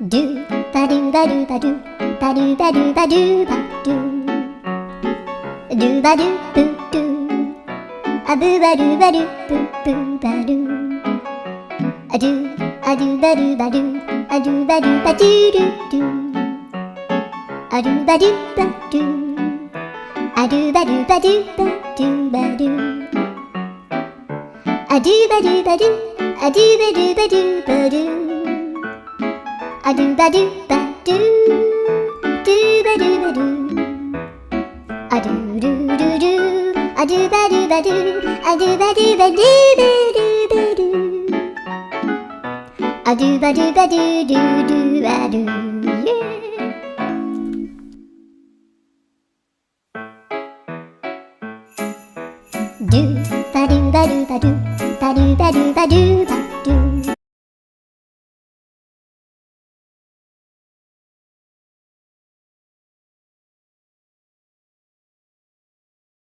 ドゥバドゥバドゥバドゥバドゥバドゥバドゥバドゥドゥバドゥブドゥアブバドゥバドゥブブバドゥアドゥアドゥバドゥバドゥアドゥバドゥバドゥドゥドゥアドゥバドゥバドゥアドゥバドゥバドゥバドゥバドゥアドゥバドゥバドゥアドゥバドゥバドゥバドゥアドゥバドゥバドゥドゥバドゥバドゥアドゥルルルアドゥバドゥバドゥアドゥバドゥバドゥバドゥバドゥアドゥバドゥバドゥドゥドゥアドゥドゥバドゥバドゥバドゥバドゥバドゥバドゥバ